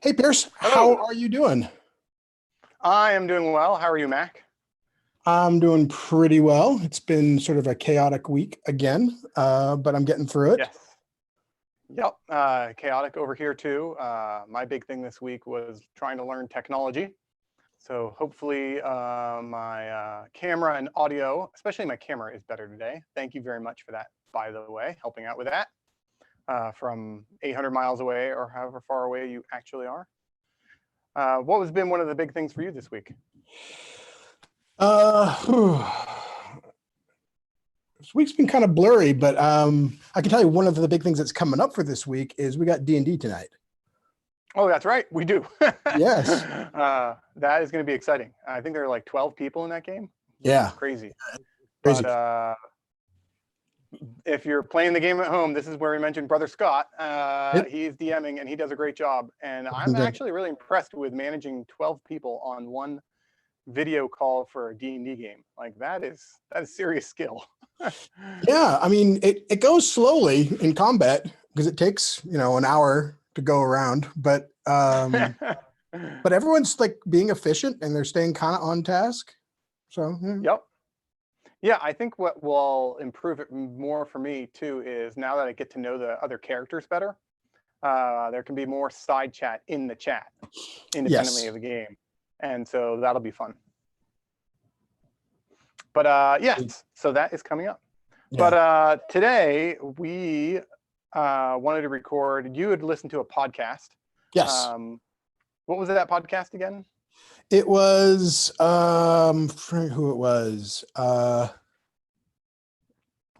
Hey, Pierce, how Hello. are you doing? I am doing well. How are you, Mac? I'm doing pretty well. It's been sort of a chaotic week again, but I'm getting through it. Yes. Yep. Chaotic over here too. My big thing this week was trying to learn technology. So hopefully my camera and audio, especially my camera, is better today. Thank you very much for that, by the way, helping out with that from 800 miles away or however far away you actually are. What has been one of the big things for you this week? Whew. This week's been kind of blurry, but I can tell you one of the big things that's coming up for this week is we got D&D tonight. Oh, that's right. We do. Yes. That is going to be exciting. I think there are like 12 people in that game, which is Yeah, crazy. But crazy. if you're playing the game at home, this is where we mentioned Brother Scott. Yep, He's DMing and he does a great job. And I'm looking great. actually really impressed with managing 12 people on one video call for a D&D game. Like that is serious skill. Yeah, I mean, it goes slowly in combat because it takes, an hour to go around, but everyone's like being efficient and they're staying kind of on task. So, yeah. Yep. Yeah, I think what will improve it more for me too is now that I get to know the other characters better, there can be more side chat in the chat independently Yes. of the game. And so that'll be fun. But yes, so that is coming up. Yeah. But today we wanted to record, you had listened to a podcast. Yes. What was that podcast again? It was who it was. Was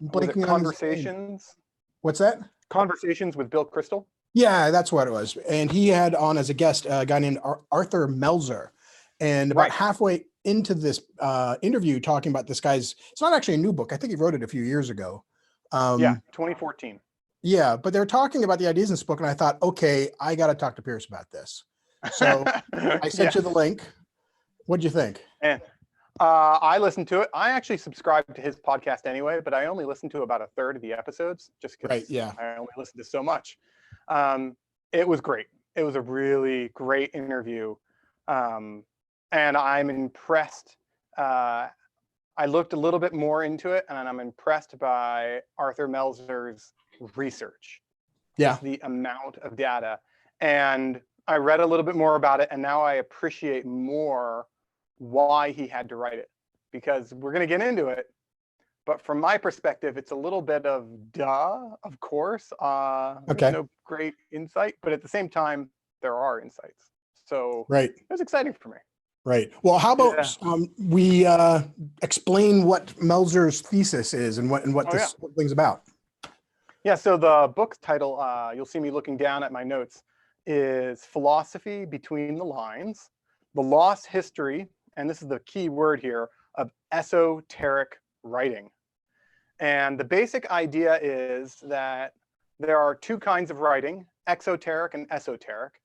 it Blanking on his name. Conversations? What's that? Conversations with Bill Kristol? Yeah, that's what it was. And he had on as a guest a guy named Arthur Melzer. And about Right. halfway into this interview, talking about this guy's, it's not actually a new book. I think he wrote it a few years ago. Yeah, 2014. Yeah, but they're talking about the ideas in this book, and I thought, okay, I got to talk to Pierce about this. So I sent you Yes. the link. What'd you think? And I listened to it. I actually subscribed to his podcast anyway, but I only listened to about a third of the episodes just Right. because Yeah. I only listened to so much. It was great. It was a really great interview. And I'm impressed. I looked a little bit more into it, and I'm impressed by Arthur Melzer's research. Yeah. Just the amount of data. And I read a little bit more about it, and now I appreciate more why he had to write it, because we're going to get into it. But from my perspective, it's a little bit of duh, of course. There's Okay. no great insight, but at the same time, there are insights. So Right. it was exciting for me. Right. Well, how Yeah. about we explain what Melzer's thesis is and what Oh, yeah. this whole thing's about? Yeah, so the book's title, you'll see me looking down at my notes, is Philosophy Between the Lines, the Lost History, and this is the key word here, of esoteric writing. And the basic idea is that there are two kinds of writing, exoteric and esoteric.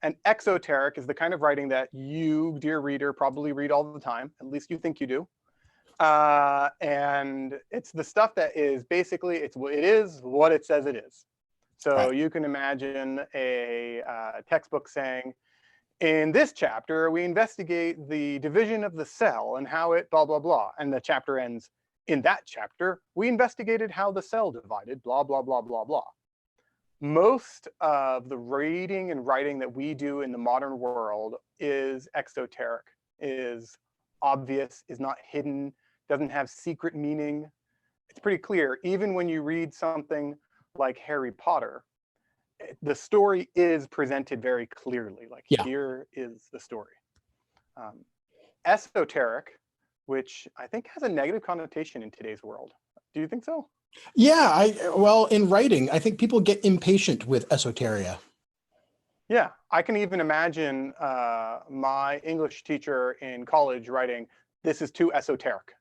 And exoteric is the kind of writing that you, dear reader, probably read all the time, at least you think you do. And it's the stuff that is basically, it is what it says it is. So Right. you can imagine a textbook saying, in this chapter, we investigate the division of the cell and how it blah, blah, blah. And the chapter ends, in that chapter, we investigated how the cell divided, blah, blah, blah, blah, blah. Most of the reading and writing that we do in the modern world is exoteric, is obvious, is not hidden, doesn't have secret meaning. It's pretty clear. Even when you read something like Harry Potter, the story is presented very clearly. Like, Yeah. here is the story. Esoteric, which I think has a negative connotation in today's world. Do you think so? Yeah. Well, in writing, I think people get impatient with esoteria. Yeah, I can even imagine my English teacher in college writing, "This is too esoteric."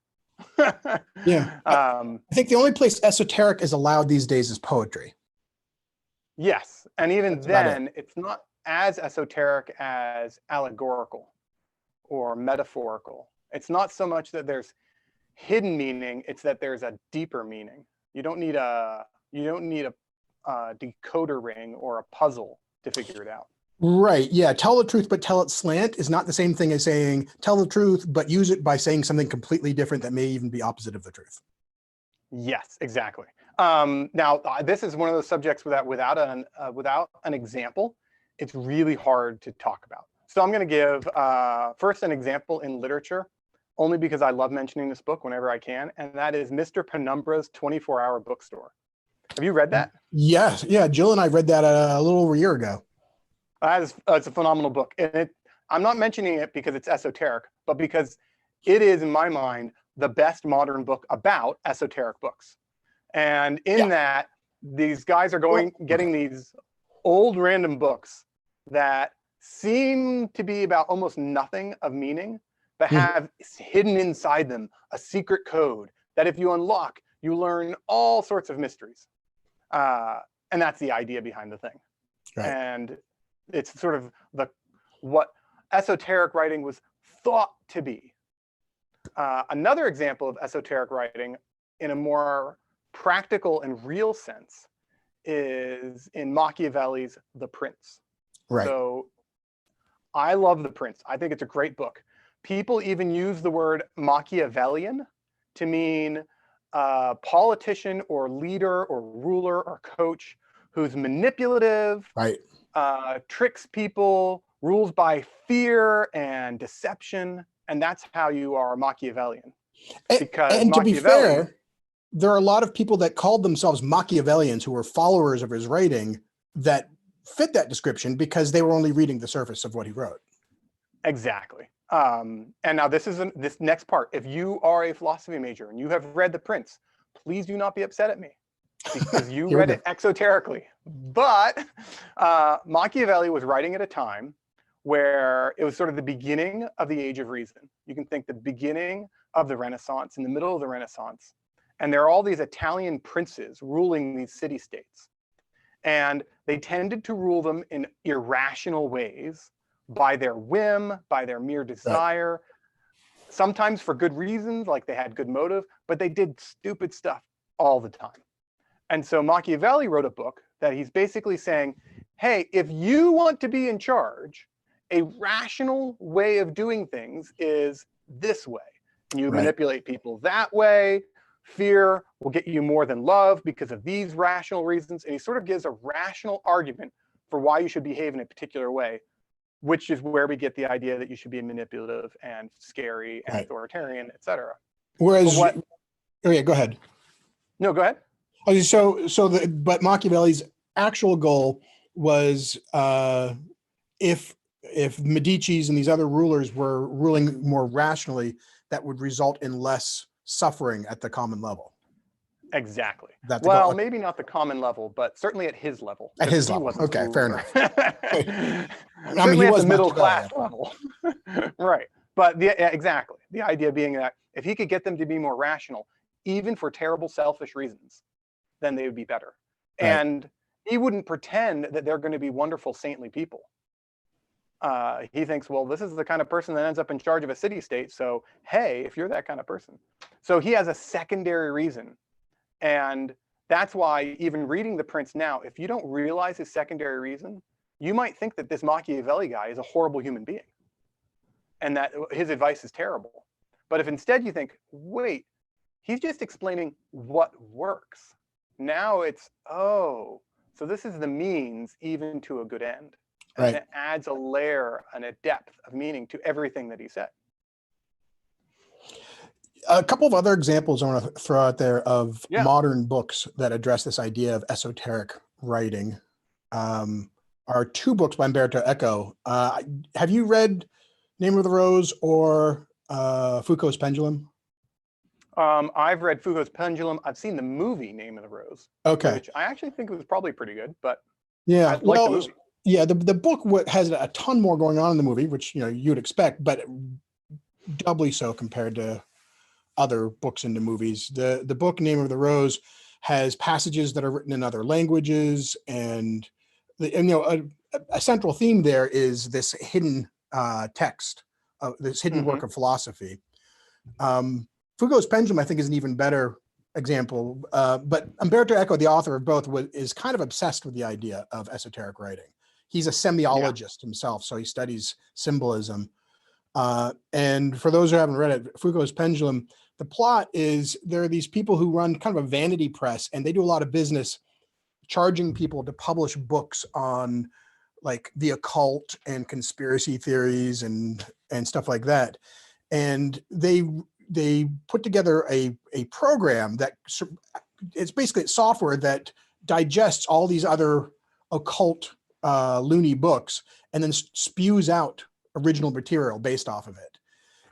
Yeah. I think the only place esoteric is allowed these days is poetry. Yes, and even That's about it. then, it's not as esoteric as allegorical or metaphorical. It's not so much that there's hidden meaning; it's that there's a deeper meaning. You don't need a decoder ring or a puzzle to figure it out. Right. Yeah. Tell the truth, but tell it slant is not the same thing as saying tell the truth, but use it by saying something completely different that may even be opposite of the truth. Yes, exactly. Now, this is one of those subjects without an example, it's really hard to talk about. So I'm going to give first an example in literature, only because I love mentioning this book whenever I can, and that is Mr. Penumbra's 24-Hour Bookstore. Have you read that? Yes. Yeah. Jill and I read that a little over a year ago. It's a phenomenal book. And I'm not mentioning it because it's esoteric, but because it is, in my mind, the best modern book about esoteric books. And in that, these guys are getting these old random books that seem to be about almost nothing of meaning, but have hidden inside them a secret code that if you unlock, you learn all sorts of mysteries. And that's the idea behind the thing. Right. And it's sort of what esoteric writing was thought to be. Another example of esoteric writing in a more practical and real sense is in Machiavelli's The Prince. Right. So I love The Prince. I think it's a great book. People even use the word Machiavellian to mean a politician or leader or ruler or coach who's manipulative, Right. tricks people, rules by fear and deception. And that's how you are Machiavellian. And to be fair, there are a lot of people that called themselves Machiavellians who were followers of his writing that fit that description because they were only reading the surface of what he wrote. Exactly. And now this next part. If you are a philosophy major and you have read The Prince, please do not be upset at me because you read it exoterically. But Machiavelli was writing at a time where it was sort of the beginning of the Age of Reason. You can think the beginning of the Renaissance, in the middle of the Renaissance. And there are all these Italian princes ruling these city-states. And they tended to rule them in irrational ways by their whim, by their mere desire, sometimes for good reasons, like they had good motive, but they did stupid stuff all the time. And so Machiavelli wrote a book that he's basically saying, hey, if you want to be in charge, a rational way of doing things is this way. You manipulate people that way. Fear will get you more than love because of these rational reasons. And he sort of gives a rational argument for why you should behave in a particular way, which is where we get the idea that you should be manipulative and scary and authoritarian, etc. Whereas, oh yeah, go ahead. No, go ahead. Okay, but Machiavelli's actual goal was if Medici's and these other rulers were ruling more rationally, that would result in less suffering at the common level. Exactly. Well, maybe not the common level, but certainly at his level. At his level. Okay, fair enough. I mean, he was the middle class level. Right. But exactly. The idea being that if he could get them to be more rational, even for terrible, selfish reasons, then they would be better. Right. And he wouldn't pretend that they're going to be wonderful, saintly people. He thinks, well, this is the kind of person that ends up in charge of a city-state. So, hey, if you're that kind of person. So he has a secondary reason. And that's why even reading The Prince now, if you don't realize his secondary reason, you might think that this Machiavelli guy is a horrible human being and that his advice is terrible. But if instead you think, wait, he's just explaining what works. Now it's, oh, so this is the means even to a good end. And it adds a layer and a depth of meaning to everything that he said. A couple of other examples I want to throw out there of modern books that address this idea of esoteric writing are two books by Umberto Eco. Have you read Name of the Rose or Foucault's Pendulum? I've read Foucault's Pendulum. I've seen the movie Name of the Rose. Okay. Which I actually think it was probably pretty good, but yeah, I like the movie. Yeah, the book has a ton more going on in the movie, which you'd expect, but doubly so compared to other books in the movies. The book Name of the Rose has passages that are written in other languages, and a central theme there is this hidden text, this hidden work of philosophy. Foucault's Pendulum, I think, is an even better example, but Umberto Eco, the author of both, is kind of obsessed with the idea of esoteric writing. he's a semiologist himself, so he studies symbolism. And for those who haven't read it, Foucault's Pendulum, the plot is there are these people who run kind of a vanity press, and they do a lot of business charging people to publish books on like the occult and conspiracy theories and stuff like that. And they put together a program that it's basically software that digests all these other occult loony books and then spews out original material based off of it.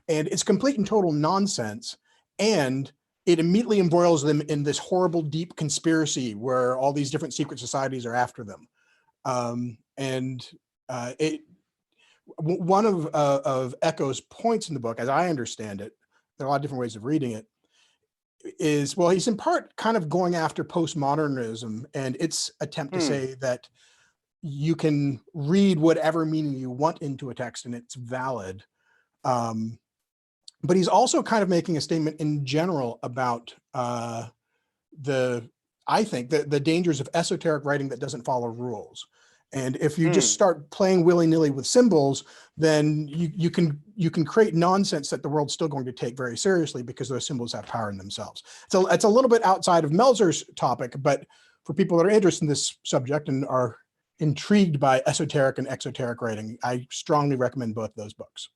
And it's complete and total nonsense. And it immediately embroils them in this horrible, deep conspiracy where all these different secret societies are after them. One of Eco's points in the book, as I understand it, there are a lot of different ways of reading it, is, well, he's in part kind of going after postmodernism and its attempt to say that you can read whatever meaning you want into a text and it's valid. But he's also kind of making a statement in general about I think the dangers of esoteric writing that doesn't follow rules. And if you just start playing willy-nilly with symbols, then you can create nonsense that the world's still going to take very seriously because those symbols have power in themselves. So it's a little bit outside of Melzer's topic, but for people that are interested in this subject and are intrigued by esoteric and exoteric writing, I strongly recommend both those books.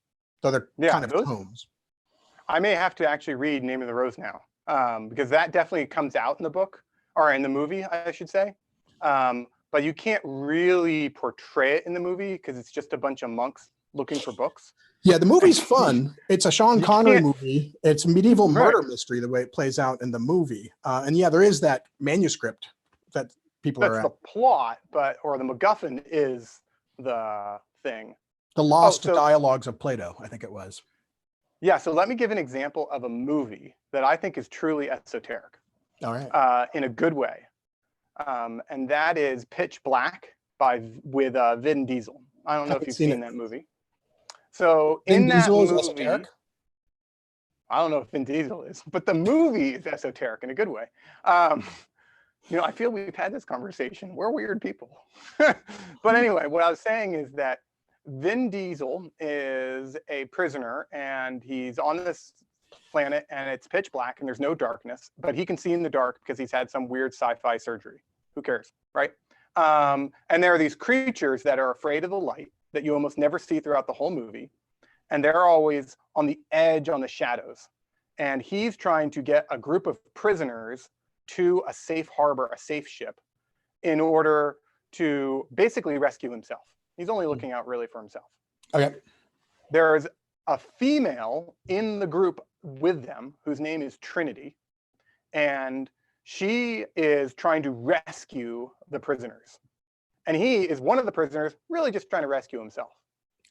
So they're kind of tomes. I may have to actually read Name of the Rose now, because that definitely comes out in the book, or in the movie, I should say. But you can't really portray it in the movie because it's just a bunch of monks looking for books. Yeah, the movie's fun. It's a Sean Connery movie. It's medieval murder mystery the way it plays out in the movie. And yeah, there is that manuscript that people are at. That's the plot, or the MacGuffin is the thing. The Lost Dialogues of Plato, I think it was. Yeah, so let me give an example of a movie that I think is truly esoteric. All right. In a good way. And that is Pitch Black with Vin Diesel. I don't know if you've seen that movie. So in that movie, esoteric? I don't know if Vin Diesel is, but the movie is esoteric in a good way. I feel we've had this conversation. We're weird people. But anyway, what I was saying is that Vin Diesel is a prisoner and he's on this planet and it's pitch black and there's no darkness, but he can see in the dark because he's had some weird sci-fi surgery. Who cares, right? And there are these creatures that are afraid of the light that you almost never see throughout the whole movie. And they're always on the edge, on the shadows. And he's trying to get a group of prisoners to a safe harbor, a safe ship, in order to basically rescue himself. He's only looking out really for himself. Okay. There's a female in the group with them whose name is Trinity, and she is trying to rescue the prisoners. And he is one of the prisoners, really just trying to rescue himself.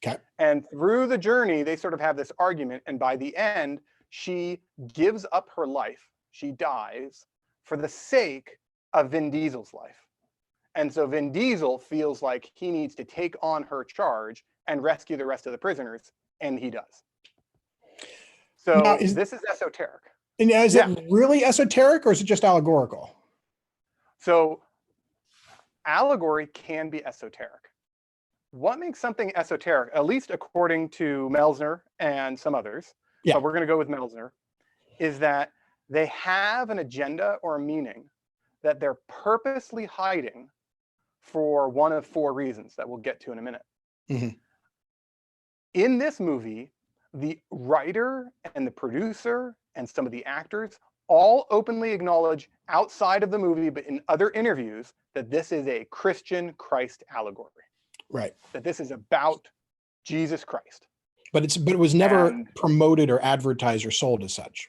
Okay. And through the journey, they sort of have this argument, and by the end, she gives up her life. She dies for the sake of Vin Diesel's life. And so Vin Diesel feels like he needs to take on her charge and rescue the rest of the prisoners, and he does. So now, this is esoteric. And is it really esoteric or is it just allegorical? So allegory can be esoteric. What makes something esoteric, at least according to Melzer and some others, but we're going to go with Melzer, is that they have an agenda or a meaning that they're purposely hiding for one of four reasons that we'll get to in a minute. Mm-hmm. In this movie, the writer and the producer and some of the actors all openly acknowledge outside of the movie, but in other interviews, that this is a Christian Christ allegory. Right. That this is about Jesus Christ. But it was never promoted or advertised or sold as such.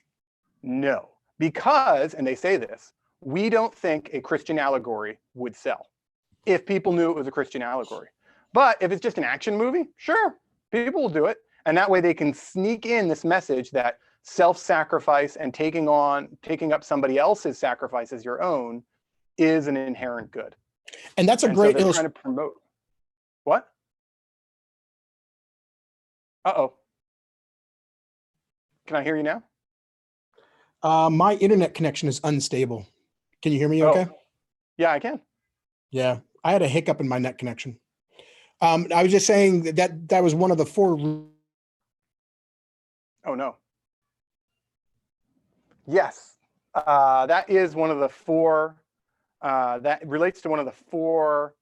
No, because, and they say this, we don't think a Christian allegory would sell if people knew it was a Christian allegory. But if it's just an action movie, sure, people will do it. And that way they can sneak in this message that self-sacrifice and taking up somebody else's sacrifice as your own is an inherent good. And that's a great illustration. Trying to promote. What? Uh-oh. Can I hear you now? My internet connection is unstable. Can you hear me okay? Yeah, I can. Yeah, I had a hiccup in my net connection. I was just saying that was one of the four. Oh, no. Yes, that is one of the four, that relates to one of the four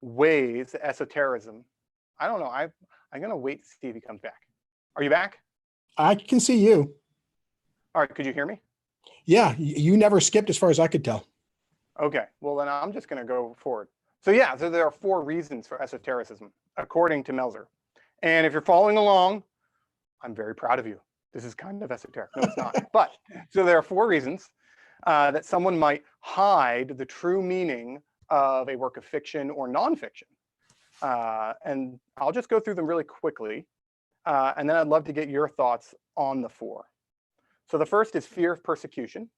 ways that esotericism. I don't know. I'm going to wait to see if he comes back. Are you back? I can see you. All right. Could you hear me? Yeah, you never skipped as far as I could tell. Okay. Well, then I'm just going to go forward. So yeah, so there are four reasons for esotericism, according to Melzer. And if you're following along, I'm very proud of you. This is kind of esoteric. No, it's not. But so there are four reasons that someone might hide the true meaning of a work of fiction or nonfiction. And I'll just go through them really quickly. And then I'd love to get your thoughts on the four. So the first is fear of persecution.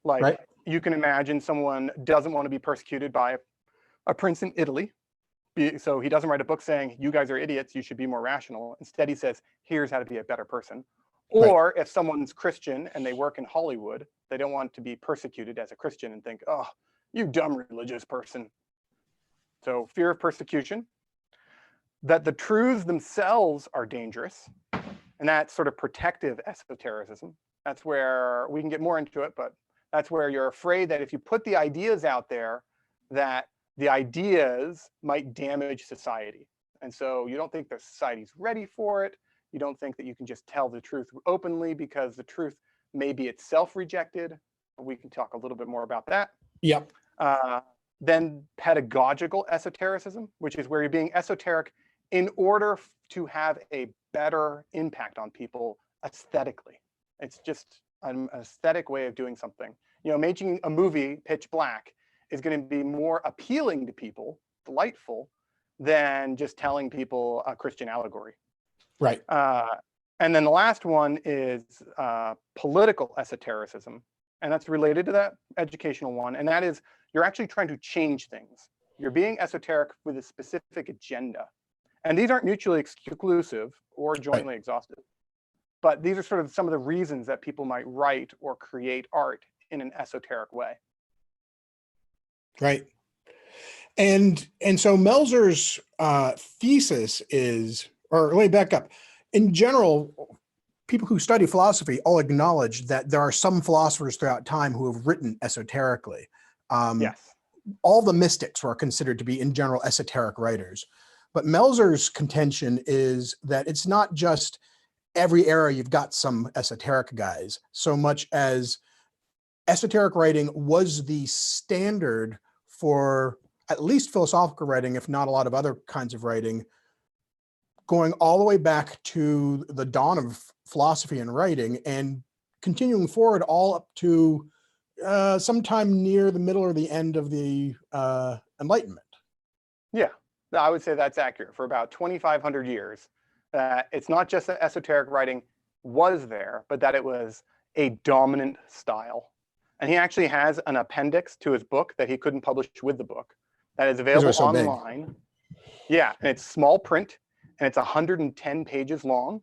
Like Right. you can imagine someone doesn't want to be persecuted by a prince in Italy. So he doesn't write a book saying, you guys are idiots, you should be more rational. Instead, he says, here's how to be a better person. Or if someone's Christian and they work in Hollywood, they don't want to be persecuted as a Christian and think, oh, you dumb religious person. So fear of persecution, that the truths themselves are dangerous. And that's sort of protective esotericism. That's where we can get more into it, but that's where you're afraid that if you put the ideas out there, that the ideas might damage society. And so you don't think the society's ready for it. You don't think that you can just tell the truth openly because the truth may be itself rejected. We can talk a little bit more about that. Yep. Then pedagogical esotericism, which is where you're being esoteric in order to have a better impact on people aesthetically. It's just an aesthetic way of doing something. You know, making a movie pitch black is going to be more appealing to people, delightful, than just telling people a Christian allegory. Right. And then the last one is political esotericism. And that's related to that educational one. And that is, you're actually trying to change things. You're being esoteric with a specific agenda. And these aren't mutually exclusive or jointly exhaustive. But these are sort of some of the reasons that people might write or create art in an esoteric way. Right. And so Melzer's thesis is, or let me back up. In general, people who study philosophy all acknowledge that there are some philosophers throughout time who have written esoterically. Yes. All the mystics were considered to be, in general, esoteric writers. But Melzer's contention is that it's not just every era you've got some esoteric guys, so much as esoteric writing was the standard for at least philosophical writing, if not a lot of other kinds of writing, going all the way back to the dawn of philosophy and writing and continuing forward all up to sometime near the middle or the end of the Enlightenment. Yeah, I would say that's accurate. For about 2,500 years, it's not just that esoteric writing was there, but that it was a dominant style. And he actually has an appendix to his book that he couldn't publish with the book that is available online. Yeah, and it's small print, and it's 110 pages long,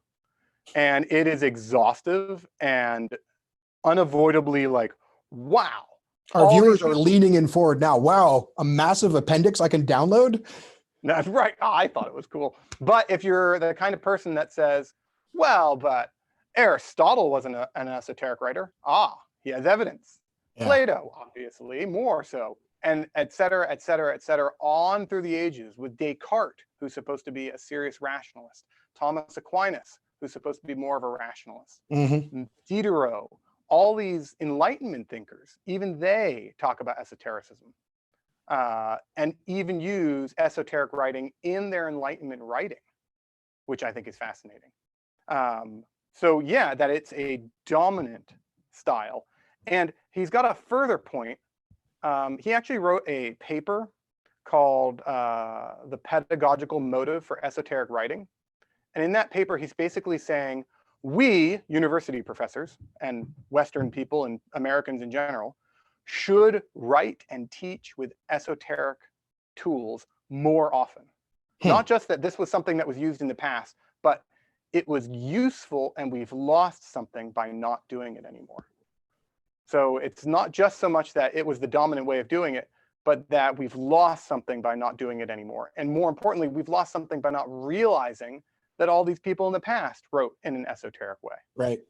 and it is exhaustive and unavoidably like, wow. Our viewers are leaning in forward now. Wow, a massive appendix I can download? That's right. Oh, I thought it was cool. But if you're the kind of person that says, well, but Aristotle wasn't an esoteric writer. He has evidence. Yeah. Plato, obviously, more so. And et cetera, et cetera, et cetera, on through the ages with Descartes, who's supposed to be a serious rationalist. Thomas Aquinas, who's supposed to be more of a rationalist. Diderot, all these Enlightenment thinkers, even they talk about esotericism. And even use esoteric writing in their Enlightenment writing, which I think is fascinating. So yeah, that it's a dominant style. And he's got a further point. He actually wrote a paper called The Pedagogical Motive for Esoteric Writing. And in that paper, he's basically saying, we, university professors and Western people and Americans in general, should write and teach with esoteric tools more often. Not just that this was something that was used in the past, but it was useful and we've lost something by not doing it anymore. So it's not just so much that it was the dominant way of doing it, but that we've lost something by not doing it anymore. And more importantly, we've lost something by not realizing that all these people in the past wrote in an esoteric way. Right.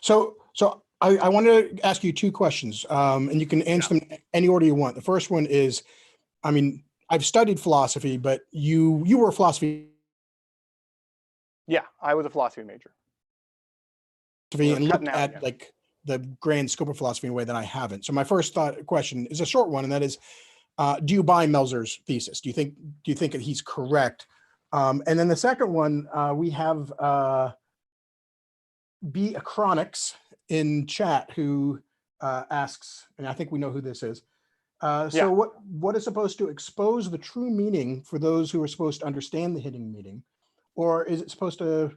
So I wanted to ask you two questions, and you can answer them any order you want. The first one is, I mean, I've studied philosophy, but you were a philosophy. Yeah, I was a philosophy major. And looked at like the grand scope of philosophy in a way that I haven't. So my first question is a short one, and that is, do you buy Melzer's thesis? Do you think that he's correct? And then the second one, we have B. Acronics in chat who asks, and I think we know who this is. So what is supposed to expose the true meaning for those who are supposed to understand the hidden meaning, or is it supposed to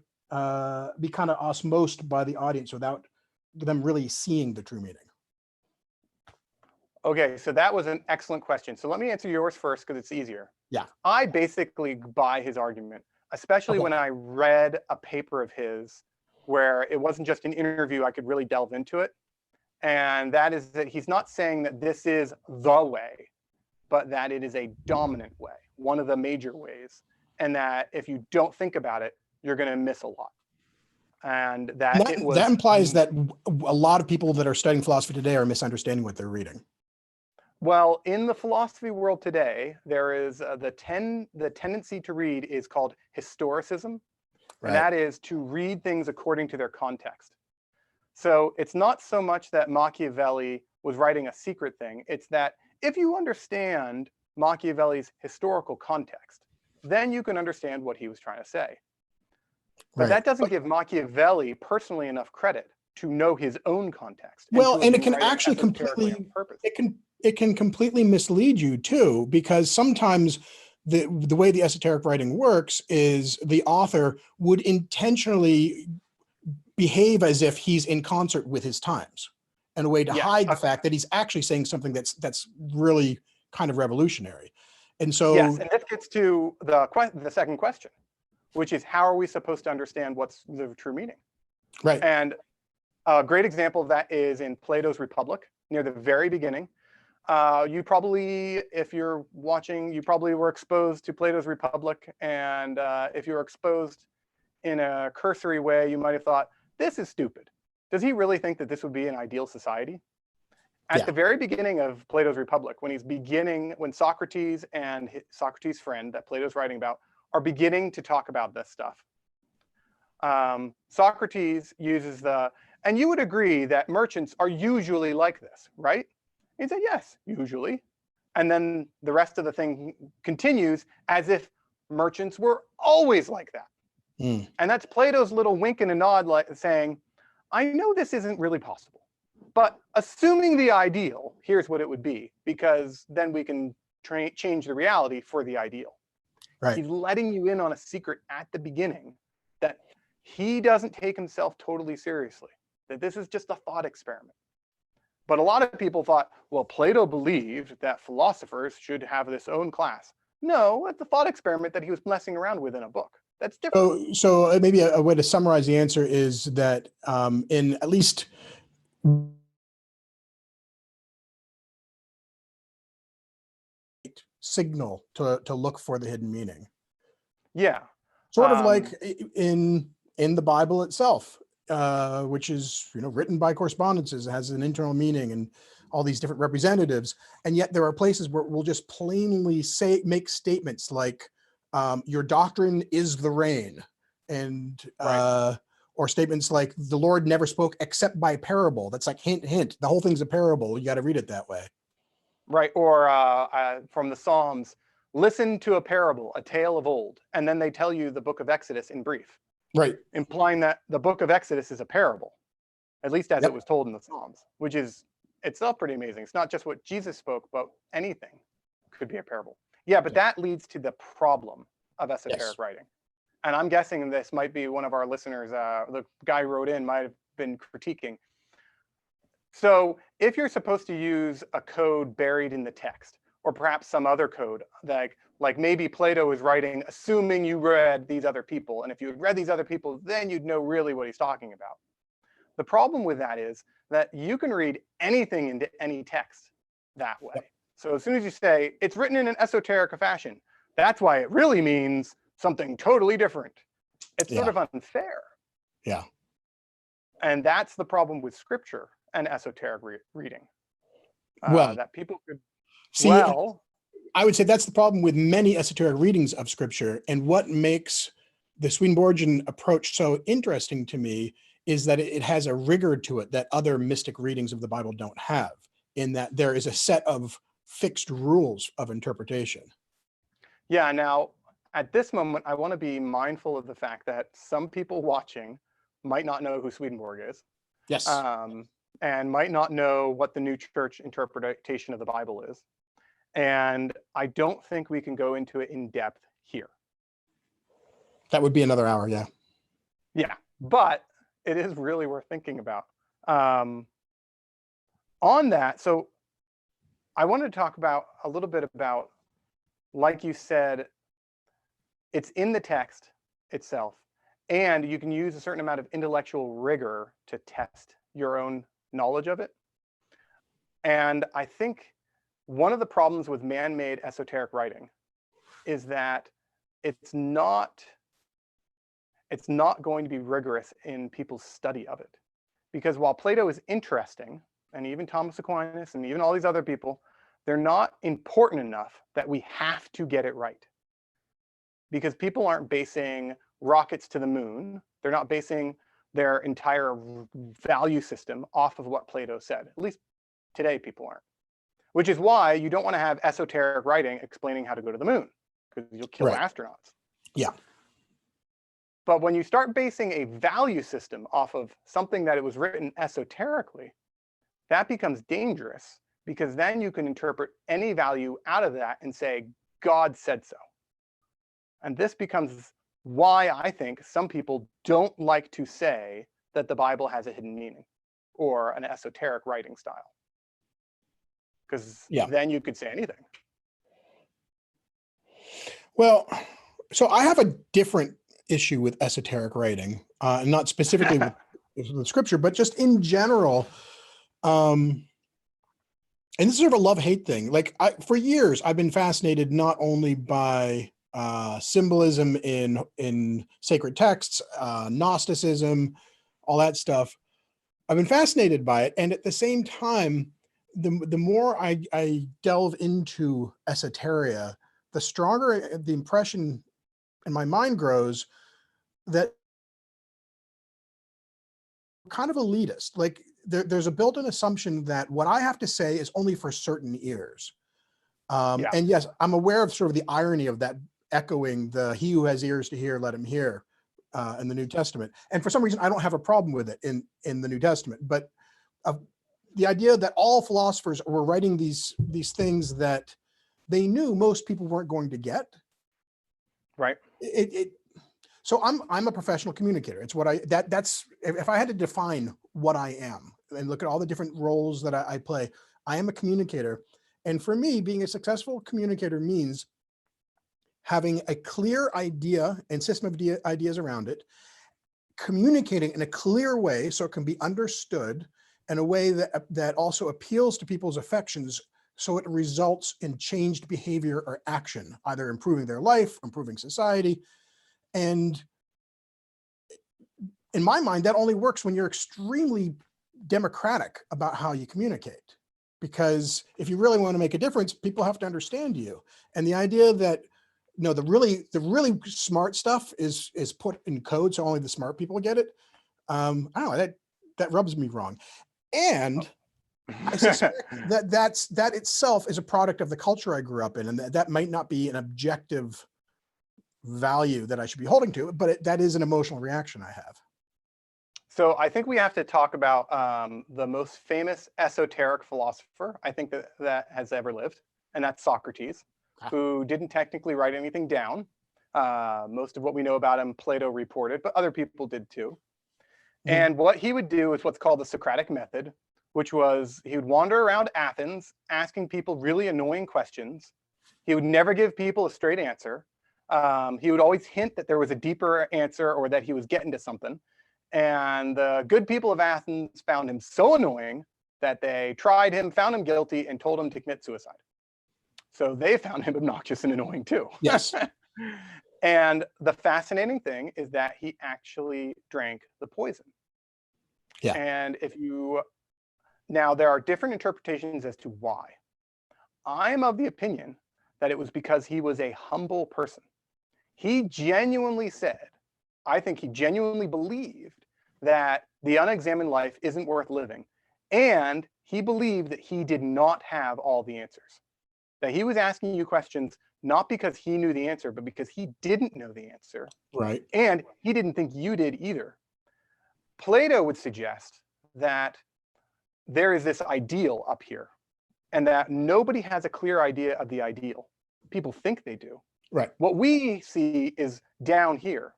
be kind of osmosed by the audience without them really seeing the true meaning? Okay, so that was an excellent question. So let me answer yours first because it's easier. Yeah. I basically buy his argument, especially when I read a paper of his where it wasn't just an interview, I could really delve into it. And that is that he's not saying that this is the way, but that it is a dominant way, one of the major ways. And that if you don't think about it, you're going to miss a lot. And that implies that a lot of people that are studying philosophy today are misunderstanding what they're reading. Well, in the philosophy world today, there is the tendency to read is called historicism. And that is to read things according to their context. So it's not so much that Machiavelli was writing a secret thing. It's that if you understand Machiavelli's historical context, then you can understand what he was trying to say. But that doesn't give Machiavelli personally enough credit to know his own context. Well, and it can actually it can completely mislead you too, because sometimes the way the esoteric writing works is the author would intentionally behave as if he's in concert with his times in a way to hide the fact that he's actually saying something that's really kind of revolutionary. And so yes, and this gets to the second question, which is how are we supposed to understand what's the true meaning? Right. And a great example of that is in Plato's Republic, near the very beginning. You probably, if you're watching, you probably were exposed to Plato's Republic. And if you were exposed in a cursory way, you might have thought, this is stupid. Does he really think that this would be an ideal society? At the very beginning of Plato's Republic, when Socrates and Socrates' friend that Plato's writing about are beginning to talk about this stuff, Socrates uses and you would agree that merchants are usually like this, right? He said, yes, usually. And then the rest of the thing continues as if merchants were always like that. And that's Plato's little wink and a nod, like saying, I know this isn't really possible, but assuming the ideal, here's what it would be, because then we can change the reality for the ideal. Right. He's letting you in on a secret at the beginning that he doesn't take himself totally seriously, that this is just a thought experiment. But a lot of people thought, well, Plato believed that philosophers should have this own class. No, it's a thought experiment that he was messing around with in a book. That's different. So maybe a way to summarize the answer is that in at least signal to look for the hidden meaning. Yeah. Sort of like in the Bible itself, which is written by correspondences, it has an internal meaning and all these different representatives, and yet there are places where we'll just plainly make statements like your doctrine is the rain, and or statements like the Lord never spoke except by parable. That's like hint, hint. The whole thing's a parable. You got to read it that way. Right. Or from the Psalms, listen to a parable, a tale of old, and then they tell you the book of Exodus in brief. Right. Implying that the book of Exodus is a parable, at least as it was told in the Psalms, which is itself pretty amazing. It's not just what Jesus spoke, but anything could be a parable. Yeah, but that leads to the problem of esoteric writing. And I'm guessing this might be one of our listeners, the guy who wrote in might have been critiquing. So if you're supposed to use a code buried in the text, or perhaps some other code, like maybe Plato is writing, assuming you read these other people, and if you had read these other people, then you'd know really what he's talking about. The problem with that is that you can read anything into any text that way. So as soon as you say it's written in an esoteric fashion, that's why it really means something totally different. It's sort of unfair. Yeah. And that's the problem with scripture and esoteric reading. Well, that people could, see, I would say that's the problem with many esoteric readings of scripture. And what makes the Swedenborgian approach so interesting to me is that it has a rigor to it that other mystic readings of the Bible don't have, in that there is a set of fixed rules of interpretation. Yeah, now at this moment, I want to be mindful of the fact that some people watching might not know who Swedenborg is. Yes. And might not know what the New Church interpretation of the Bible is. And I don't think we can go into it in depth here. That would be another hour, yeah. Yeah, but it is really worth thinking about. On that, so I wanted to talk about a little bit about, like you said, it's in the text itself, and you can use a certain amount of intellectual rigor to test your own knowledge of it. And I think one of the problems with man-made esoteric writing is that it's not going to be rigorous in people's study of it. Because while Plato is interesting, and even Thomas Aquinas and even all these other people, they're not important enough that we have to get it right. Because people aren't basing rockets to the moon. They're not basing their entire value system off of what Plato said. At least today, people aren't. Which is why you don't want to have esoteric writing explaining how to go to the moon, because you'll kill astronauts. Yeah. But when you start basing a value system off of something that it was written esoterically, that becomes dangerous, because then you can interpret any value out of that and say, God said so. And this becomes why I think some people don't like to say that the Bible has a hidden meaning or an esoteric writing style. Because then you could say anything. Well, so I have a different issue with esoteric writing, not specifically with scripture, but just in general. And this is sort of a love-hate thing. Like for years, I've been fascinated not only by symbolism in sacred texts, Gnosticism, all that stuff. I've been fascinated by it. And at the same time, the more I delve into esoteria, the stronger the impression in my mind grows that kind of elitist. Like there's a built-in assumption that what I have to say is only for certain ears. And yes, I'm aware of sort of the irony of that, echoing the "he who has ears to hear, let him hear" in the New Testament. And for some reason, I don't have a problem with it in the New Testament. But the idea that all philosophers were writing these things that they knew most people weren't going to get. Right. So I'm a professional communicator. It's what that's if I had to define what I am and look at all the different roles that I play, I am a communicator. And for me, being a successful communicator means having a clear idea and system of ideas around it, communicating in a clear way so it can be understood in a way that also appeals to people's affections, so it results in changed behavior or action, either improving their life, improving society. And in my mind, that only works when you're extremely democratic about how you communicate. Because if you really want to make a difference, people have to understand you. And the idea that the really smart stuff is put in code so only the smart people get it. I don't know, that rubs me wrong. And I suspect that itself is a product of the culture I grew up in, and that might not be an objective value that I should be holding to, but that is an emotional reaction I have. So I think we have to talk about the most famous esoteric philosopher I think that has ever lived, and that's Socrates, who didn't technically write anything down. Most of what we know about him, Plato reported, but other people did too. Mm-hmm. And what he would do is what's called the Socratic method, which was he would wander around Athens asking people really annoying questions. He would never give people a straight answer. He would always hint that there was a deeper answer or that he was getting to something. And the good people of Athens found him so annoying that they tried him, found him guilty, and told him to commit suicide. So they found him obnoxious and annoying too. Yes. And the fascinating thing is that he actually drank the poison. Yeah. And now there are different interpretations as to why. I'm of the opinion that it was because he was a humble person. He genuinely said, I think he genuinely believed that the unexamined life isn't worth living. And he believed that he did not have all the answers. That he was asking you questions not because he knew the answer, but because he didn't know the answer. Right. And he didn't think you did either. Plato would suggest that there is this ideal up here, and that nobody has a clear idea of the ideal. People think they do. Right. What we see is down here.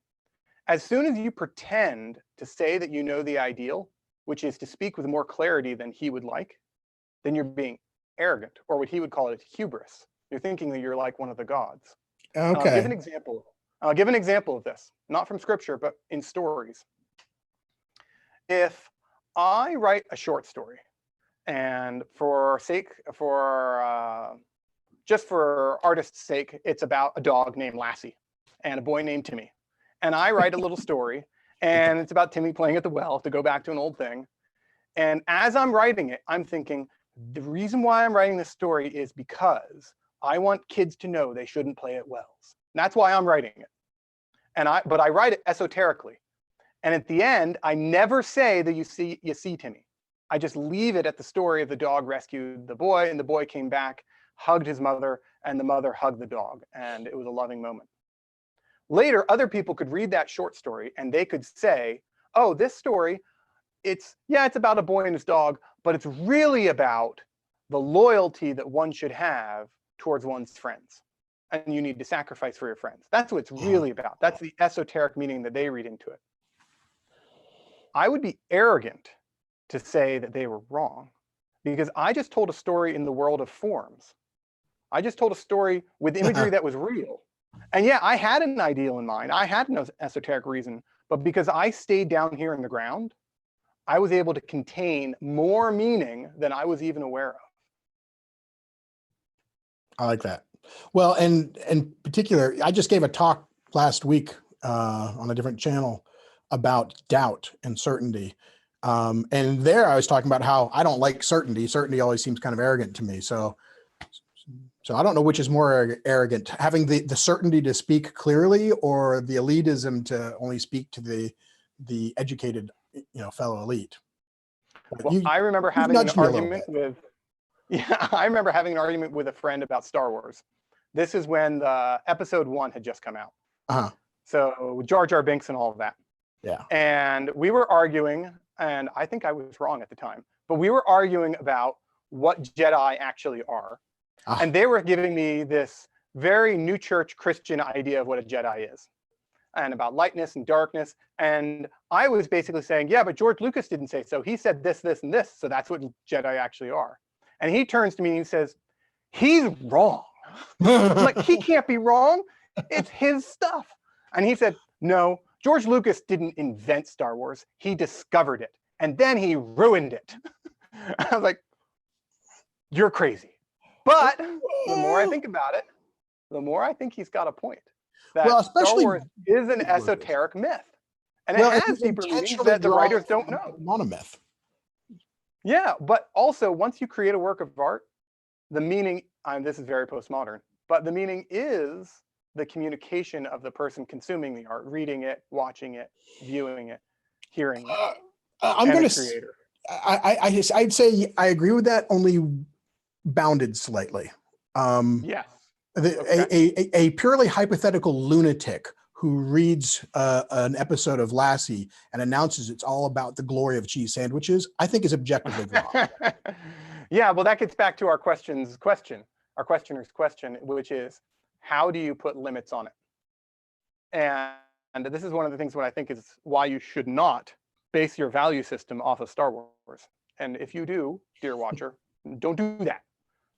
As soon as you pretend to say that you know the ideal, which is to speak with more clarity than he would like, then you're being arrogant, or what he would call it hubris. You're thinking that you're like one of the gods. Okay. I'll give an example. I'll give an example of this, not from scripture, but in stories. If I write a short story, and just for artist's sake, it's about a dog named Lassie and a boy named Timmy. And I write a little story, and it's about Timmy playing at the well, to go back to an old thing. And as I'm writing it, I'm thinking, the reason why I'm writing this story is because I want kids to know they shouldn't play at wells. That's why I'm writing it. But I write it esoterically. And at the end, I never say that you see Timmy. I just leave it at the story of the dog rescued the boy, and the boy came back, hugged his mother, and the mother hugged the dog. And it was a loving moment. Later, other people could read that short story and they could say, oh, this story, it's about a boy and his dog, but it's really about the loyalty that one should have towards one's friends. And you need to sacrifice for your friends. That's what it's really about. That's the esoteric meaning that they read into it. I would be arrogant to say that they were wrong, because I just told a story in the world of forms. I just told a story with imagery that was real. And yeah, I had an ideal in mind. I had no esoteric reason, but because I stayed down here in the ground, I was able to contain more meaning than I was even aware of. I like that. Well, and in particular, I just gave a talk last week on a different channel about doubt and certainty. And there I was talking about how I don't like certainty. Certainty always seems kind of arrogant to me. So I don't know which is more arrogant, having the certainty to speak clearly, or the elitism to only speak to the educated, fellow elite. Well, I remember having an argument with a friend about Star Wars. This is when the episode 1 had just come out. Uh-huh. So Jar Jar Binks and all of that. Yeah. And we were arguing, and I think I was wrong at the time, but we were arguing about what Jedi actually are. And they were giving me this very new church Christian idea of what a Jedi is, and about lightness and darkness. And I was basically saying, yeah, but George Lucas didn't say so. He said this, this, and this. So that's what Jedi actually are. And he turns to me and he says, he's wrong. I'm like, he can't be wrong. It's his stuff. And he said, no, George Lucas didn't invent Star Wars. He discovered it. And then he ruined it. I was like, you're crazy. But the more I think about it, the more I think he's got a point. That Star Wars is an esoteric myth. And it has deeper meanings that the writers don't know. Not a myth. Yeah, but also once you create a work of art, the meaning, this is very postmodern, but the meaning is the communication of the person consuming the art, reading it, watching it, viewing it, hearing it. I'm going to, I'd say I agree with that, only bounded slightly. Yes. A purely hypothetical lunatic who reads an episode of Lassie and announces it's all about the glory of cheese sandwiches, I think is objectively wrong. Yeah, well, that gets back to our questioner's question, which is, how do you put limits on it? And this is one of the things what I think is why you should not base your value system off of Star Wars. And if you do, dear watcher, don't do that.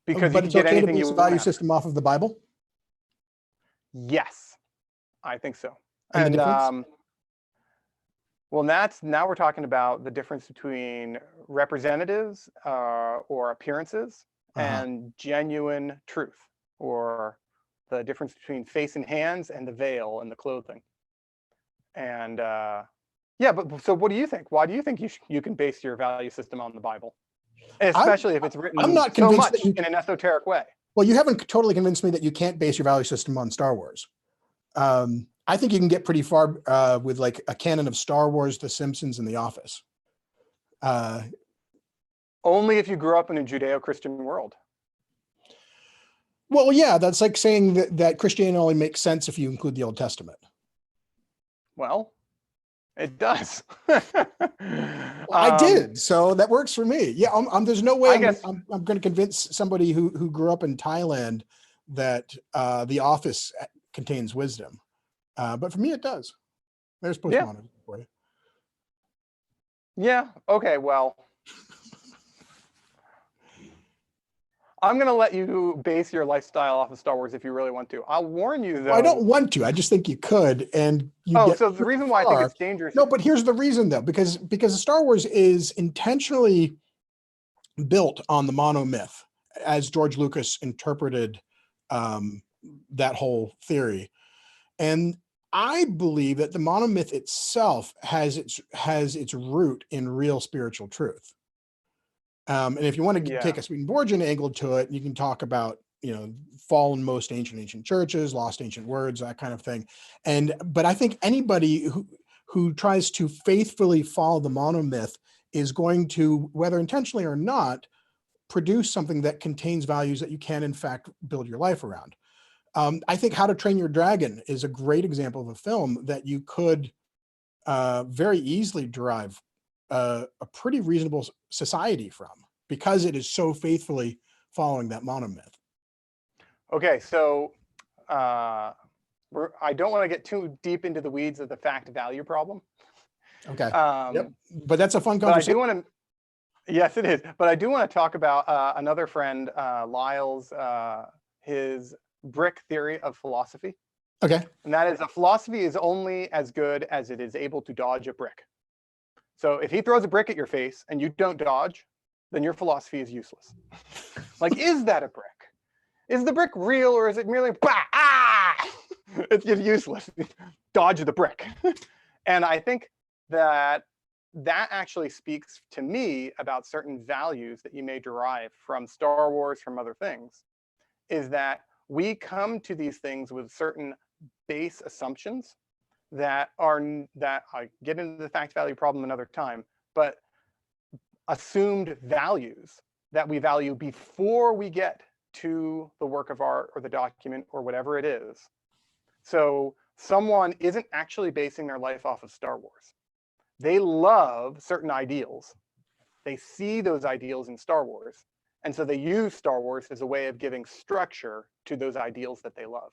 Because but you it's can get okay anything to base you the value want. system off of the Bible? Yes, I think so. And the difference? Well, now we're talking about the difference between representatives or appearances and genuine truth. or the difference between face and hands and the veil and the clothing. And yeah, but so what do you think? Why do you think you can base your value system on the Bible? Especially if it's written I'm not so convinced much in an esoteric way. Well, you haven't totally convinced me that you can't base your value system on Star Wars. I think you can get pretty far with like a canon of Star Wars, The Simpsons, and The Office. Only if you grew up in a Judeo-Christian world. Well, yeah, that's like saying that Christianity only makes sense if you include the Old Testament. Well, it does. I did, so that works for me. Yeah, there's no way I'm going to convince somebody who grew up in Thailand that The Office contains wisdom, but for me it does. There's postmodernism for you. Yeah. Okay. Well, I'm going to let you base your lifestyle off of Star Wars if you really want to. I'll warn you, though. Well, I don't want to. I just think you could, and so the reason why I think it's dangerous. No, but here's the reason, though, because Star Wars is intentionally built on the monomyth, as George Lucas interpreted that whole theory, and I believe that the monomyth itself has its root in real spiritual truth. And if you want to take a Swedenborgian angle to it, you can talk about, fallen most ancient churches, lost ancient words, that kind of thing. But I think anybody who tries to faithfully follow the monomyth is going to, whether intentionally or not, produce something that contains values that you can, in fact, build your life around. I think How to Train Your Dragon is a great example of a film that you could very easily derive a pretty reasonable society from, because it is so faithfully following that monomyth. Okay, so I don't want to get too deep into the weeds of the fact-value problem. Okay. Yep. But that's a fun conversation. But I do want to. Yes, it is. But I do want to talk about another friend, Lyle's, his brick theory of philosophy. Okay. And that is, a philosophy is only as good as it is able to dodge a brick. So if he throws a brick at your face and you don't dodge, then your philosophy is useless. Like, is that a brick? Is the brick real, or is it merely, it's just useless. Dodge the brick. And I think that actually speaks to me about certain values that you may derive from Star Wars, from other things, is that we come to these things with certain base assumptions that I get into the fact value problem another time, but assumed values that we value before we get to the work of art or the document or whatever it is. So someone isn't actually basing their life off of Star Wars. They love certain ideals. They see those ideals in Star Wars. And so they use Star Wars as a way of giving structure to those ideals that they love.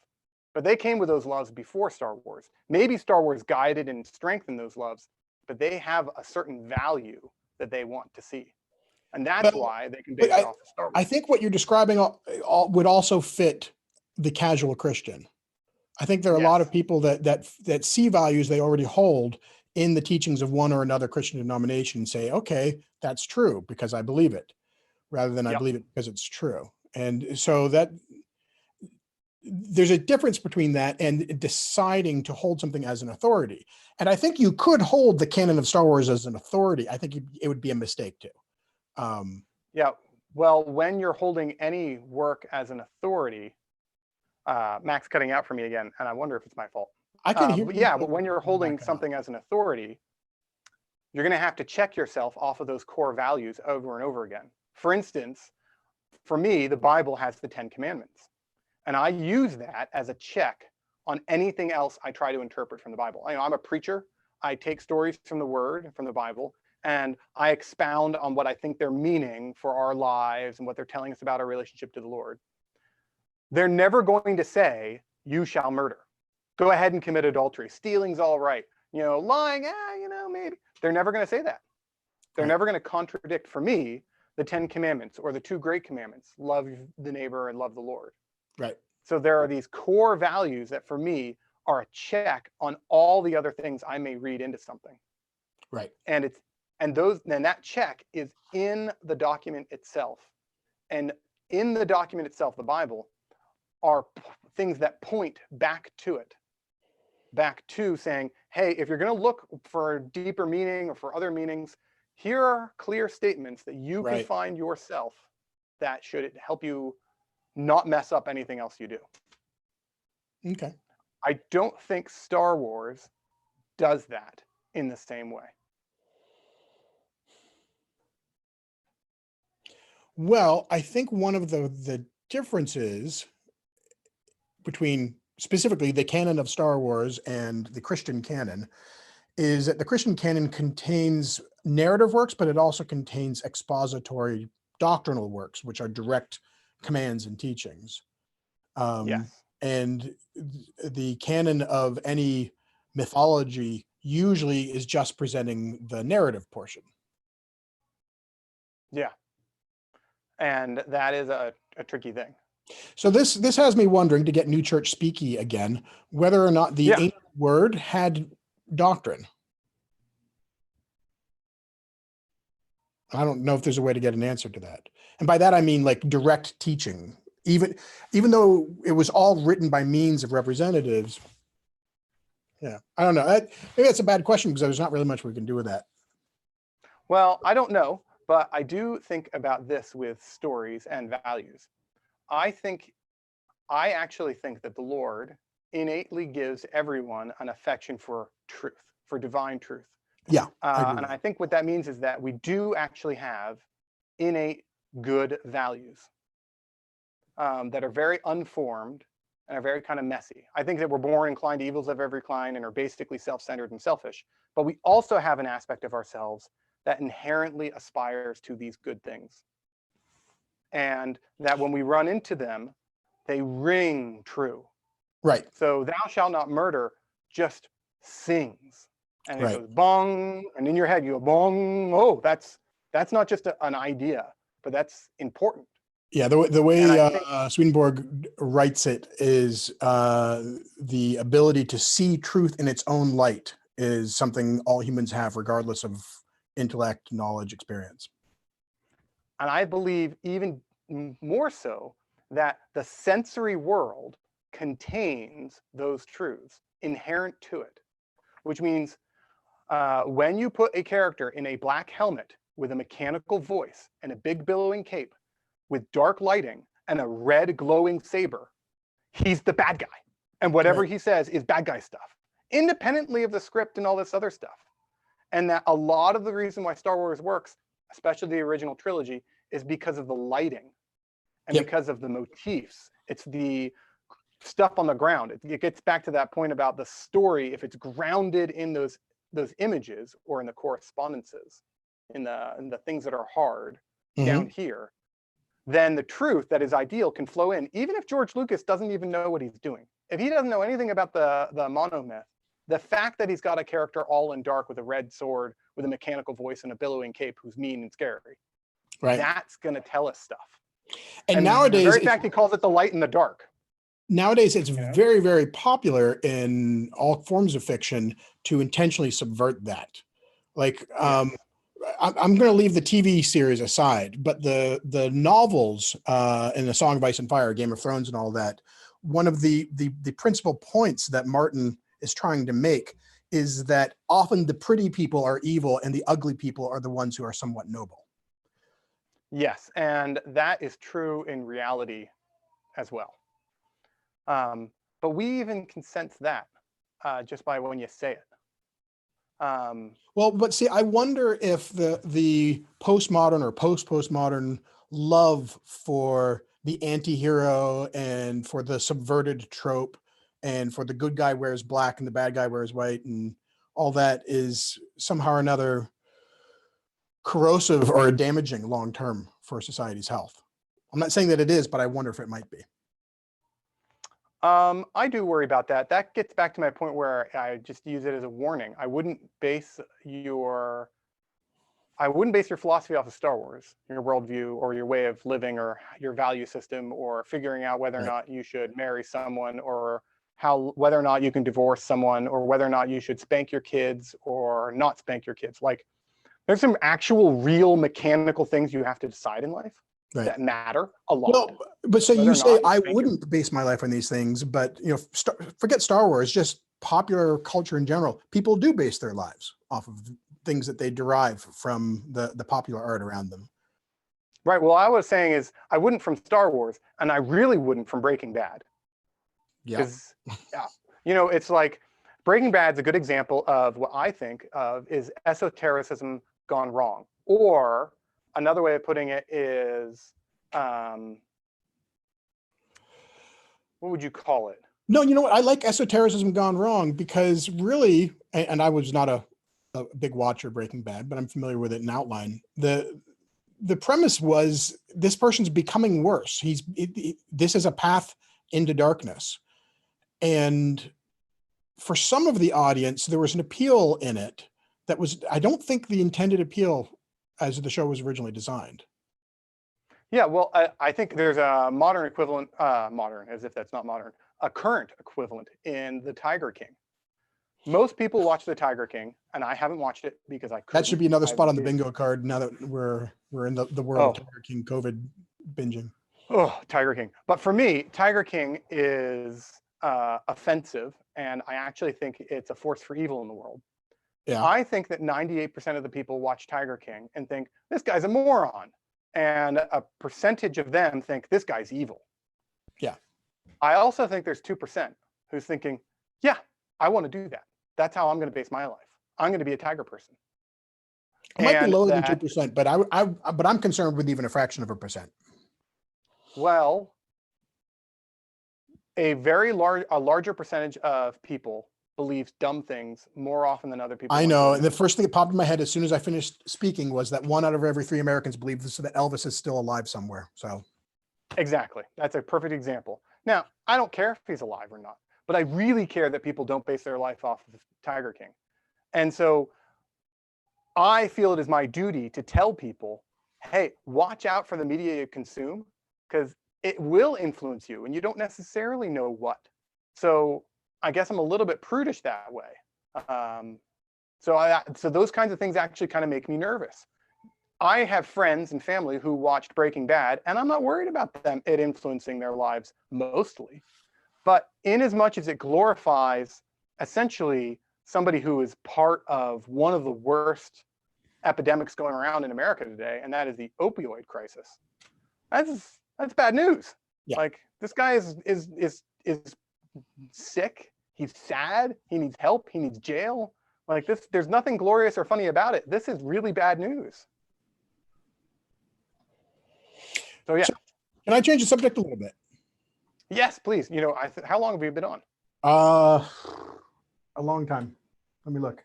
But they came with those loves before Star Wars. Maybe Star Wars guided and strengthened those loves, but they have a certain value that they want to see. And that's why they can base it off of Star Wars. I think what you're describing would also fit the casual Christian. I think there are a lot of people that see values they already hold in the teachings of one or another Christian denomination and say, okay, that's true because I believe it, rather than I believe it because it's true. And so that there's a difference between that and deciding to hold something as an authority. And I think you could hold the canon of Star Wars as an authority. I think it would be a mistake too. Well, when you're holding any work as an authority, Mac's cutting out for me again, and I wonder if it's my fault. I can hear. But when you're holding something as an authority, you're going to have to check yourself off of those core values over and over again. For instance, for me, the Bible has the 10 Commandments, and I use that as a check on anything else I try to interpret from the Bible. I'm a preacher. I take stories from the Word, from the Bible, and I expound on what I think they're meaning for our lives and what they're telling us about our relationship to the Lord. They're never going to say, you shall murder. Go ahead and commit adultery. Stealing's all right. Lying, maybe. They're never going to say that. They're never going to contradict, for me, the 10 Commandments or the 2 great commandments, love the neighbor and love the Lord. Right. So there are these core values that, for me, are a check on all the other things I may read into something. Right. And that check is in the document itself. And in the document itself, the Bible, are things that point back to it, back to saying, hey, if you're going to look for deeper meaning or for other meanings, here are clear statements that you can find yourself that should help you not mess up anything else you do. Okay. I don't think Star Wars does that in the same way. Well, I think one of the differences between specifically the canon of Star Wars and the Christian canon is that the Christian canon contains narrative works, but it also contains expository doctrinal works, which are direct commands and teachings. Yes. And the canon of any mythology usually is just presenting the narrative portion. Yeah. And that is a tricky thing. So this has me wondering, to get New Church speaky again, whether or not the ancient word had doctrine. I don't know if there's a way to get an answer to that. And by that, I mean like direct teaching, even though it was all written by means of representatives. Yeah, I don't know. Maybe that's a bad question because there's not really much we can do with that. Well, I don't know, but I do think about this with stories and values. I actually think that the Lord innately gives everyone an affection for truth, for divine truth. Yeah. And I think what that means is that we do actually have innate good values that are very unformed and are very kind of messy. I think that we're born inclined to evils of every kind and are basically self-centered and selfish. But we also have an aspect of ourselves that inherently aspires to these good things. And that when we run into them, they ring true. Right. So thou shalt not murder just sings. And it Right. goes bong, and in your head you go bong. Oh, that's not just an idea, but that's important. Yeah, the way Swedenborg writes it is the ability to see truth in its own light is something all humans have, regardless of intellect, knowledge, experience. And I believe even more so that the sensory world contains those truths inherent to it, which means when you put a character in a black helmet with a mechanical voice and a big billowing cape with dark lighting and a red glowing saber, he's the bad guy. And whatever he says is bad guy stuff, independently of the script and all this other stuff. And that a lot of the reason why Star Wars works, especially the original trilogy, is because of the lighting and because of the motifs. It's the stuff on the ground. It gets back to that point about the story. If it's grounded in those images or in the correspondences, in the things that are hard down here, then the truth that is ideal can flow in, even if George Lucas doesn't even know what he's doing. If he doesn't know anything about the monomyth, the fact that he's got a character all in dark with a red sword, with a mechanical voice and a billowing cape who's mean and scary, that's going to tell us stuff. And nowadays, the very fact he calls it the light and the dark. Nowadays, it's very, very popular in all forms of fiction to intentionally subvert that. Like, I'm going to leave the TV series aside, but the novels in The Song of Ice and Fire, Game of Thrones and all that, one of the principal points that Martin is trying to make is that often the pretty people are evil and the ugly people are the ones who are somewhat noble. Yes, and that is true in reality as well. But we even can sense that just by when you say it. Well, but see, I wonder if the postmodern or post-postmodern love for the anti-hero and for the subverted trope and for the good guy wears black and the bad guy wears white and all that is somehow or another corrosive or damaging long-term for society's health. I'm not saying that it is, but I wonder if it might be. I do worry about that. That gets back to my point where I just use it as a warning. I wouldn't base your philosophy off of Star Wars, your worldview or your way of living or your value system or figuring out whether or not you should marry someone or whether or not you can divorce someone or whether or not you should spank your kids or not spank your kids. Like there's some actual real mechanical things you have to decide in life. Right. that matter a lot. Well, but so Whether you or say not I you think wouldn't base my life on these things, but forget Star Wars, just popular culture in general. People do base their lives off of things that they derive from the popular art around them. Right. Well, I was saying is I wouldn't from Star Wars, and I really wouldn't from Breaking Bad. Yeah. Because, you know, it's like Breaking Bad's a good example of what I think of is esotericism gone wrong. Or another way of putting it is, what would you call it? No, you know what? I like esotericism gone wrong because really, and I was not a big watcher of Breaking Bad, but I'm familiar with it in outline. The premise was this person's becoming worse. This is a path into darkness. And for some of the audience, there was an appeal in it that was, I don't think, the intended appeal as the show was originally designed. Yeah, well, I think there's a modern equivalent, modern, as if that's not modern, a current equivalent in The Tiger King. Most people watch The Tiger King, and I haven't watched it because I couldn't. That should be another spot on the bingo card now that we're in the world of Tiger King COVID binging. Oh, Tiger King. But for me, Tiger King is offensive, and I actually think it's a force for evil in the world. Yeah. I think that 98% of the people watch Tiger King and think, this guy's a moron. And a percentage of them think, this guy's evil. Yeah. I also think there's 2% who's thinking, yeah, I want to do that. That's how I'm going to base my life. I'm going to be a tiger person. It might be lower than 2%, but but I'm concerned with even a fraction of a percent. Well, a larger percentage of people believes dumb things more often than other people. I know. And the first thing that popped in my head as soon as I finished speaking was that 1 out of every 3 Americans believe that Elvis is still alive somewhere. So exactly. That's a perfect example. Now, I don't care if he's alive or not, but I really care that people don't base their life off of Tiger King. And so I feel it is my duty to tell people, hey, watch out for the media you consume, because it will influence you and you don't necessarily know what. So I guess I'm a little bit prudish that way. So those kinds of things actually kind of make me nervous. I have friends and family who watched Breaking Bad, and I'm not worried about it influencing their lives mostly. But in as much as it glorifies essentially somebody who is part of one of the worst epidemics going around in America today, and that is the opioid crisis. That's bad news. Yeah. Like, this guy is sick. He's sad. He needs help. He needs jail. Like, this, there's nothing glorious or funny about it. This is really bad news. So yeah. Can I change the subject a little bit? Yes, please. You know, how long have you been on? A long time. Let me look.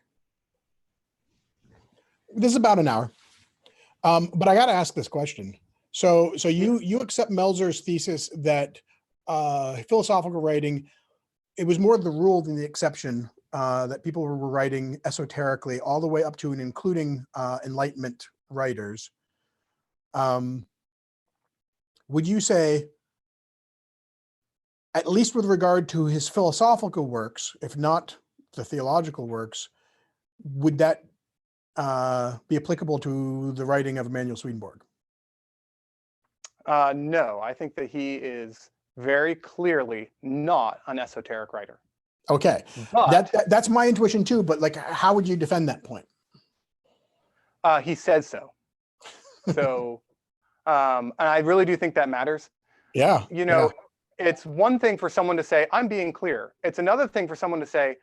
This is about an hour. But I got to ask this question. So you accept Melzer's thesis that philosophical writing, it was more the rule than the exception, that people were writing esoterically all the way up to and including Enlightenment writers. Would you say, at least with regard to his philosophical works, if not the theological works, would that be applicable to the writing of Emanuel Swedenborg? No, I think that he is very clearly not an esoteric writer. Okay, but that's my intuition too. But like, how would you defend that point? He says so. So, and I really do think that matters. Yeah. You know, it's one thing for someone to say, I'm being clear. It's another thing for someone to say,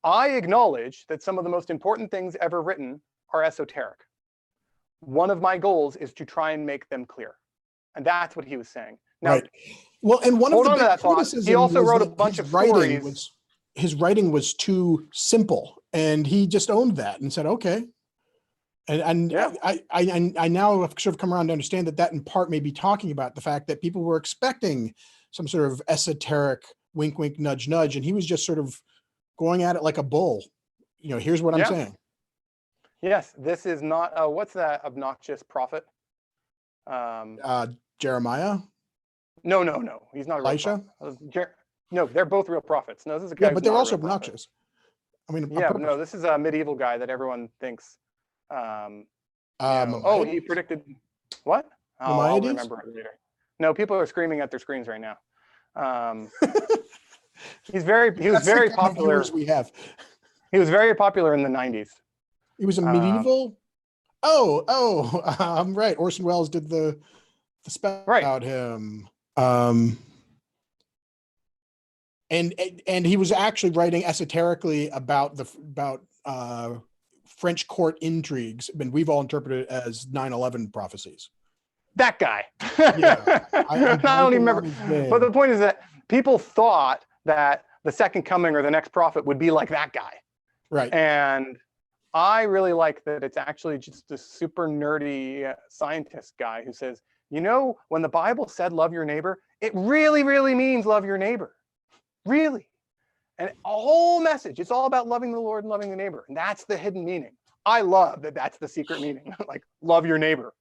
I acknowledge that some of the most important things ever written are esoteric. One of my goals is to try and make them clear. And that's what he was saying. Now, right. Well, and one of the big criticisms, he also wrote a bunch of stories. His writing was too simple, and he just owned that and said, okay. And yeah. I now have sort of come around to understand that in part may be talking about the fact that people were expecting some sort of esoteric wink, wink, nudge, nudge. And he was just sort of going at it like a bull. You know, here's what I'm saying. Yes, this is not, what's that obnoxious prophet? Jeremiah? No. He's not a Elisha? No, they're both real prophets. No, this is a guy. Yeah, but they're also obnoxious. I mean, yeah, but no, this is a medieval guy that everyone thinks. Oh, he predicted what? I'll Maimonides? remember it later. No, people are screaming at their screens right now. He was very That's the kind of popular. viewers we have. He was very popular in the 90s. He was a medieval. I'm right. Orson Welles did the spell Right. about him. And he was actually writing esoterically about French court intrigues, and we've all interpreted it as 9/11 prophecies. That guy. Yeah, I don't even remember. But the name. point is that people thought that the second coming or the next prophet would be like that guy. Right. And I really like that it's actually just a super nerdy scientist guy who says, you know, when the Bible said love your neighbor, it really, really means love your neighbor. Really. And a whole message, it's all about loving the Lord and loving the neighbor. And that's the hidden meaning. I love that that's the secret meaning. Like, love your neighbor.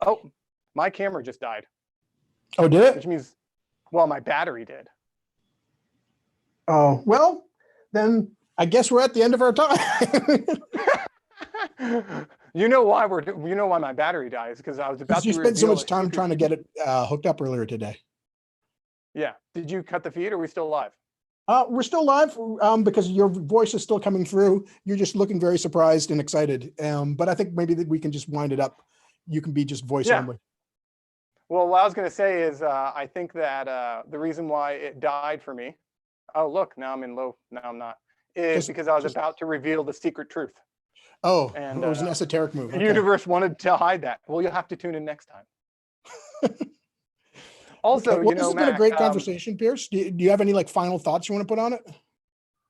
Oh, my camera just died. Oh, did it? Which means, well, my battery did. Oh, well, then I guess we're at the end of our time. You know why my battery dies? Because I was about to You spent so reveal much time trying to get it hooked up earlier today. Yeah. Did you cut the feed? Or are we still live? We're still live because your voice is still coming through. You're just looking very surprised and excited. But I think maybe that we can just wind it up. You can be just voice only. Well, what I was going to say is I think that the reason why it died for me, oh, look, now I'm in low, now I'm not, is because I was about to reveal the secret truth. Oh, and it was an esoteric move. The universe wanted to hide that. Well, you'll have to tune in next time. Also, okay. Well, you know, this has Mac, been a great conversation, Pearse. Do you have any like final thoughts you want to put on it?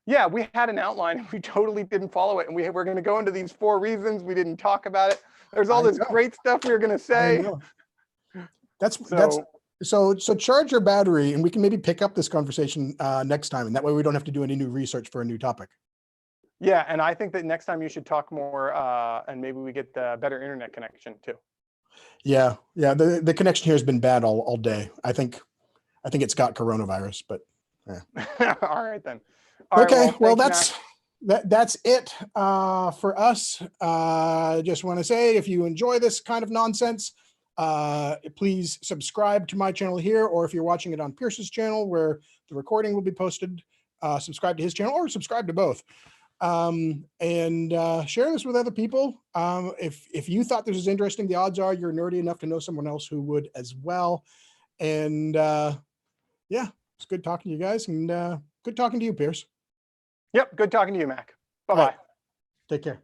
Yeah, we had an outline and we totally didn't follow it. And we're going to go into these 4 reasons. We didn't talk about it. There's all this great stuff we were going to say. So charge your battery and we can maybe pick up this conversation next time. And that way we don't have to do any new research for a new topic. Yeah. And I think that next time you should talk more and maybe we get the better internet connection too. Yeah. Yeah. The connection here has been bad all day. I think it's got coronavirus, but yeah. All right then. Okay. Well, that's it for us. Just want to say, if you enjoy this kind of nonsense, please subscribe to my channel here, or if you're watching it on Pearse's channel where the recording will be posted, subscribe to his channel or subscribe to both. And share this with other people. If you thought this was interesting, the odds are you're nerdy enough to know someone else who would as well. And yeah, it's good talking to you guys, and good talking to you, Pearse. Yep. Good talking to you, Mac. Bye-bye. Take care.